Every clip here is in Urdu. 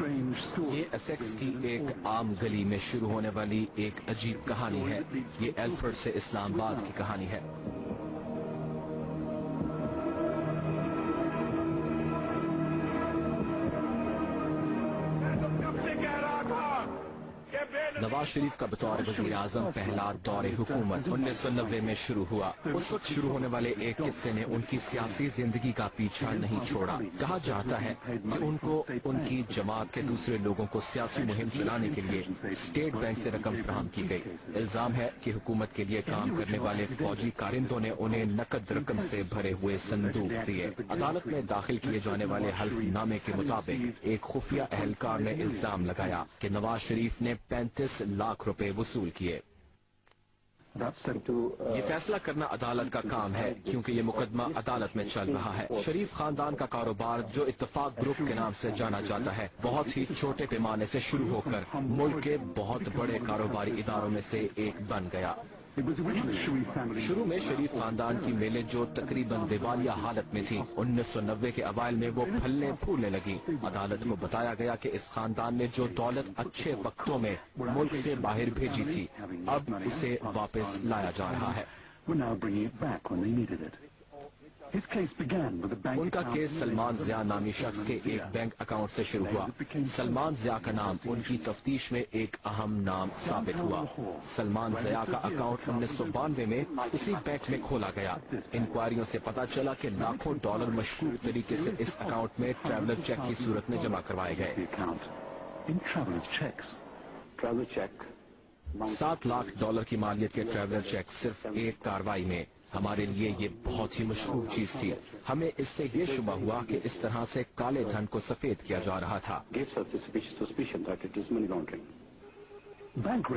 یہ اسیکس کی ایک عام گلی میں شروع ہونے والی ایک عجیب کہانی ہے۔ یہ ایلفرڈ سے اسلام آباد کی کہانی ہے۔ نواز شریف کا بطور وزیر اعظم پہلا دور حکومت 1990 میں شروع ہوا۔ اس وقت شروع ہونے والے ایک قصے نے ان کی سیاسی زندگی کا پیچھا نہیں چھوڑا۔ کہا جاتا ہے کہ ان کو ان کی جماعت کے دوسرے لوگوں کو سیاسی مہم چلانے کے لیے اسٹیٹ بینک سے رقم فراہم کی گئی۔ الزام ہے کہ حکومت کے لیے کام کرنے والے فوجی کارندوں نے انہیں نقد رقم سے بھرے ہوئے صندوق دیے۔ عدالت میں داخل کیے جانے والے حلف نامے کے مطابق ایک خفیہ اہلکار نے الزام لگایا کہ نواز شریف نے 35 لاکھ روپے وصول کیے۔ یہ فیصلہ کرنا عدالت کا کام ہے کیونکہ یہ مقدمہ عدالت میں چل رہا ہے۔ شریف خاندان کا کاروبار جو اتفاق گروپ کے نام سے جانا جاتا ہے بہت ہی چھوٹے پیمانے سے شروع ہو کر ملک کے بہت بڑے کاروباری اداروں میں سے ایک بن گیا۔ شروع میں شریف خاندان کی میلیں جو تقریباً دیوالیہ حالت میں تھیں 1990 کے اوائل میں وہ پھلنے پھولنے لگی۔ عدالت کو بتایا گیا کہ اس خاندان نے جو دولت اچھے وقتوں میں ملک سے باہر بھیجی تھی اب اسے واپس لایا جا رہا ہے۔ ان کا کیس سلمان ضیاء نامی شخص کے ایک بینک اکاؤنٹ سے شروع ہوا۔ سلمان ضیاء کا نام ان کی تفتیش میں ایک اہم نام ثابت ہوا۔ سلمان ضیاء کا اکاؤنٹ 1992 میں اسی بینک میں کھولا گیا۔ انکوائریوں سے پتا چلا کہ لاکھوں ڈالر مشکوک طریقے سے اس اکاؤنٹ میں ٹریولر چیک کی صورت میں جمع کروائے گئے۔ 7 لاکھ ڈالر کی مالیت کے ٹریولر چیک صرف ایک کارروائی میں۔ ہمارے لیے یہ بہت ہی مشکوک چیز تھی۔ ہمیں اس سے یہ شبہ ہوا کہ اس طرح سے کالے دھن کو سفید کیا جا رہا تھا۔ بینک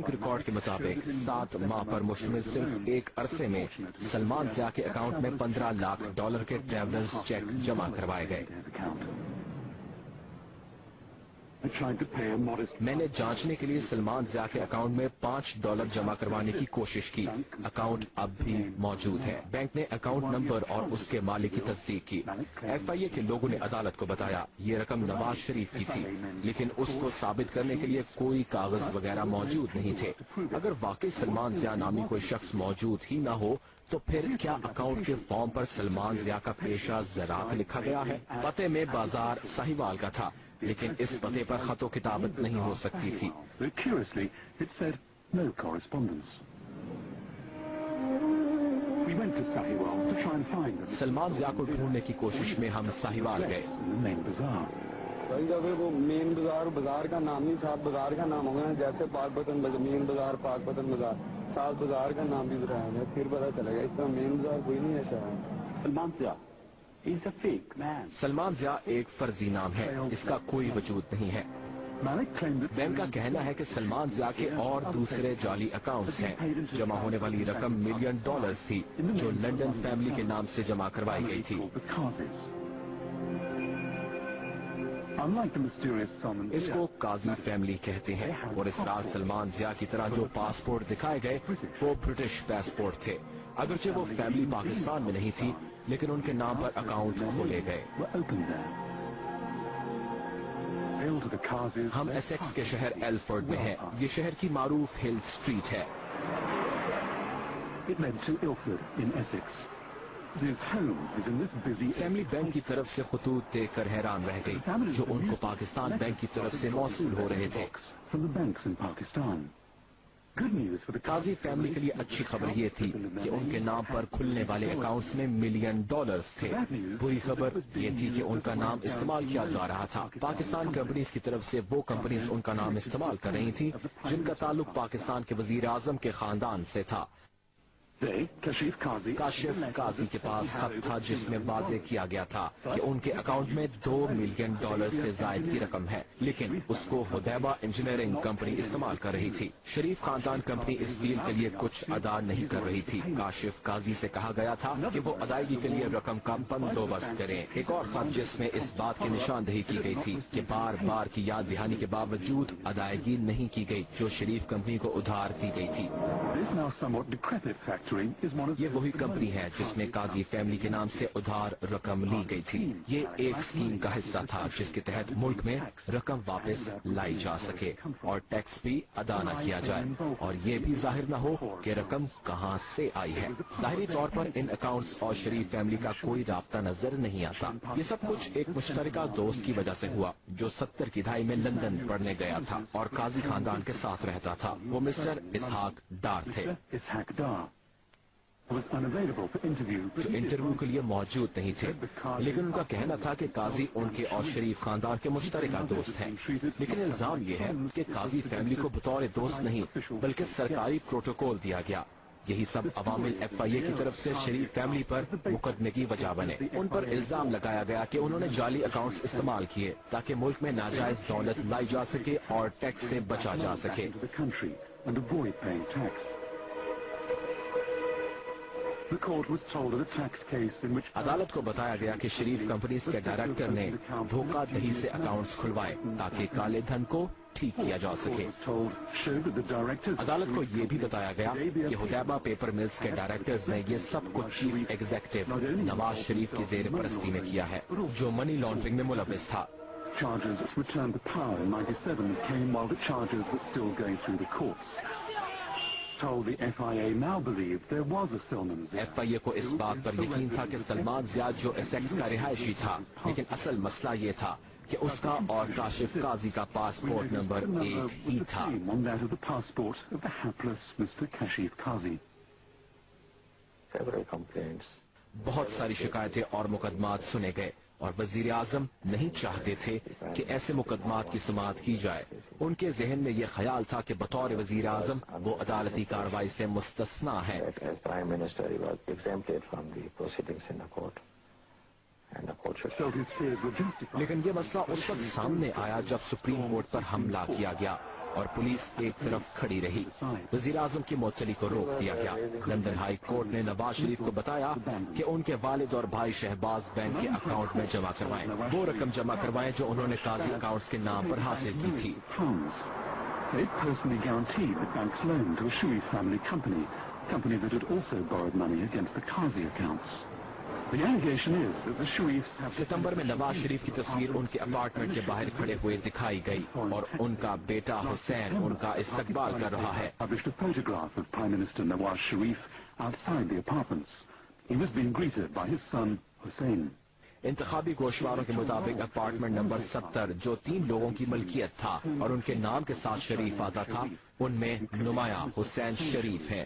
ریکارڈ کے مطابق 7 ماہ پر مشتمل صرف ایک عرصے میں سلمان ضیاء کے اکاؤنٹ میں 15 لاکھ ڈالر کے ٹریولرز چیک جمع کروائے گئے۔ میں نے جانچنے کے لیے سلمان ضیاء کے اکاؤنٹ میں $5 جمع کروانے کی کوشش کی۔ اکاؤنٹ اب بھی موجود ہے۔ بینک نے اکاؤنٹ نمبر اور اس کے مالک کی تصدیق کی۔ ایف آئی اے کے لوگوں نے عدالت کو بتایا یہ رقم نواز شریف کی تھی لیکن اس کو ثابت کرنے کے لیے کوئی کاغذ وغیرہ موجود نہیں تھے۔ اگر واقعی سلمان ضیاء نامی کوئی شخص موجود ہی نہ ہو تو پھر کیا اکاؤنٹ کے فارم پر سلمان ضیاء کا پیشہ زراعت لکھا گیا ہے؟ پتے میں بازار ساہیوال کا تھا لیکن اس پتے پر خط و کتابت نہیں ہو سکتی تھی۔ سلمان ضیاء کو ڈھونڈنے کی کوشش میں ہم ساہیوال گئے۔ وہ مین بازار کا نام نہیں تھا، بازار کا نام ہوگا جیسے پاک پتن مین بازار، پاک پتن بازار، ساتھ بازار کا نام بھی بتایا گیا، پھر پتا چلے گا اس طرح مین بازار کوئی نہیں ہے شاید۔ سلمان ضیاء ایک فرضی نام ہے، اس کا کوئی وجود نہیں ہے۔ بینک کا کہنا ہے کہ سلمان ضیاء کے اور دوسرے جعلی اکاؤنٹس ہیں۔ جمع ہونے والی رقم $1 ملین تھی جو لنڈن فیملی کے نام سے جمع کروائی گئی تھی۔ اس کو قاضی فیملی کہتے ہیں اور اس رات سلمان ضیاء کی طرح جو پاسپورٹ دکھائے گئے وہ برٹش پاسپورٹ تھے۔ اگرچہ وہ فیملی پاکستان میں نہیں تھی لیکن ان کے نام پر اکاؤنٹ کھولے گئے۔ ہم ایسیکس کے شہر ایلفرڈ میں ہیں۔ یہ شہر کی معروف ہل سٹریٹ ہے۔ فیملی بینک کی طرف سے خطوط دیکھ کر حیران رہ گئی جو ان کو پاکستان بینک کی طرف سے موصول ہو رہے تھے۔ قاضی فیملی کے لیے اچھی خبر یہ تھی کہ ان کے نام پر کھلنے والے اکاؤنٹس میں $1 ملین تھے۔ بری خبر یہ تھی کہ ان کا نام استعمال کیا جا رہا تھا۔ پاکستان کمپنیز کی طرف سے وہ کمپنیز ان کا نام استعمال کر رہی تھیں جن کا تعلق پاکستان کے وزیر اعظم کے خاندان سے تھا۔ کاشف قاضی کے پاس خط تھا جس میں واضح کیا گیا تھا کہ ان کے اکاؤنٹ میں $2 ملین سے زائد کی رقم ہے لیکن اس کو حدیبہ انجینئرنگ کمپنی استعمال کر رہی تھی۔ شریف خاندان کمپنی اس ڈیل کے لیے کچھ ادا نہیں کر رہی تھی۔ کاشف قاضی سے کہا گیا تھا کہ وہ ادائیگی کے لیے رقم کا بندوبست کریں۔ ایک اور خط جس میں اس بات کی نشاندہی کی گئی تھی کہ بار بار کی یاد دہانی کے باوجود ادائیگی نہیں کی گئی جو شریف کمپنی کو ادھار دی گئی تھی۔ یہ وہی کمپنی ہے جس میں قاضی فیملی کے نام سے ادھار رقم لی گئی تھی. یہ ایک اسکیم کا حصہ تھا جس کے تحت ملک میں رقم واپس لائی جا سکے اور ٹیکس بھی ادا نہ کیا جائے اور یہ بھی ظاہر نہ ہو کہ رقم کہاں سے آئی ہے. ظاہری طور پر ان اکاؤنٹس اور شریف فیملی کا کوئی رابطہ نظر نہیں آتا. یہ سب کچھ ایک مشترکہ دوست کی وجہ سے ہوا جو 70 کی دہائی میں لندن پڑھنے گیا تھا اور قاضی خاندان کے ساتھ رہتا تھا. وہ مسٹر اسحاق ڈار تھے جو انٹرویو کے لیے موجود نہیں تھے، لیکن ان کا کہنا تھا کہ قاضی ان کے اور شریف خاندان کے مشترکہ دوست ہیں. لیکن الزام یہ ہے کہ قاضی فیملی کو بطور دوست نہیں بلکہ سرکاری پروٹوکول دیا گیا. یہی سب عوامل ایف آئی اے کی طرف سے شریف فیملی پر مقدمے کی وجہ بنے. ان پر الزام لگایا گیا کہ انہوں نے جعلی اکاؤنٹس استعمال کیے تاکہ ملک میں ناجائز دولت لائی جا سکے اور ٹیکس سے بچا جا سکے. عدالت کو بتایا گیا کہ شریف کمپنیز کے ڈائریکٹر نے دھوکہ دہی سے اکاؤنٹس کھلوائے تاکہ کالے دھن کو ٹھیک کیا جا سکے. عدالت کو یہ بھی بتایا گیا کہ حدیبہ پیپر ملز کے ڈائریکٹرز نے یہ سب کچھ چیف ایگزیکٹو نواز شریف کی زیر پرستی میں کیا ہے جو منی لانڈرنگ میں ملوث تھا. ایف آئی اے کو اس بات پر یقین تھا کہ سلمان زیاد جو ایسیکس کا رہائشی تھا، لیکن اصل مسئلہ یہ تھا کہ اس کا اور کاشف قاضی کا پاسپورٹ نمبر ایک ہی تھا. بہت ساری شکایتیں اور مقدمات سنے گئے اور وزیر اعظم نہیں چاہتے تھے کہ ایسے مقدمات کی سماعت کی جائے. ان کے ذہن میں یہ خیال تھا کہ بطور وزیر اعظم وہ عدالتی کارروائی سے مستثنا ہے. لیکن یہ مسئلہ اس وقت سامنے آیا جب سپریم کورٹ پر حملہ کیا گیا اور پولیس ایک طرف کھڑی رہی. وزیر اعظم کی معطلی کو روک دیا گیا. لندن ہائی کورٹ نے نواز شریف کو بتایا کہ ان کے والد اور بھائی شہباز بینک کے اکاؤنٹ میں جمع کروائیں، وہ رقم جمع کروائیں جو انہوں نے قاضی اکاؤنٹس کے نام پر حاصل کی تھی. ستمبر میں نواز شریف کی تصویر ان کے اپارٹمنٹ کے باہر کھڑے ہوئے دکھائی گئی اور ان کا بیٹا حسین ان کا استقبال کر رہا ہے. انتخابی گوشواروں کے مطابق اپارٹمنٹ نمبر 70 جو 3 لوگوں کی ملکیت تھا اور ان کے نام کے ساتھ شریف آتا تھا، ان میں نمایاں حسین شریف ہیں.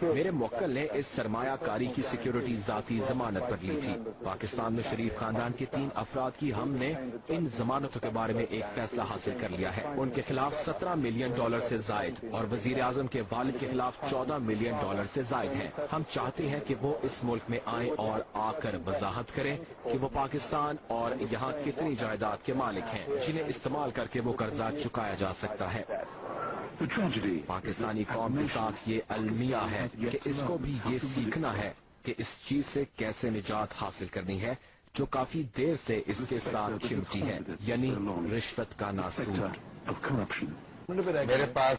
میرے موکل نے اس سرمایہ کاری کی سیکیورٹی ذاتی ضمانت پر لی تھی. پاکستان میں شریف خاندان کے 3 افراد کی ہم نے ان ضمانتوں کے بارے میں ایک فیصلہ حاصل کر لیا ہے. ان کے خلاف $17 ملین سے زائد اور وزیر اعظم کے والد کے خلاف $14 ملین سے زائد ہیں. ہم چاہتے ہیں کہ وہ اس ملک میں آئیں اور آ کر وضاحت کریں کہ وہ پاکستان اور یہاں کتنی جائیداد کے مالک ہیں جنہیں استعمال کر کے وہ قرضہ چکایا جا سکتا ہے. پاکستانی قوم کے ساتھ یہ المیہ ہے کہ اس کو بھی یہ سیکھنا ہے کہ اس چیز سے کیسے نجات حاصل کرنی ہے جو کافی دیر سے اس کے ساتھ چمٹی ہے، یعنی رشوت کا ناسور. میرے پاس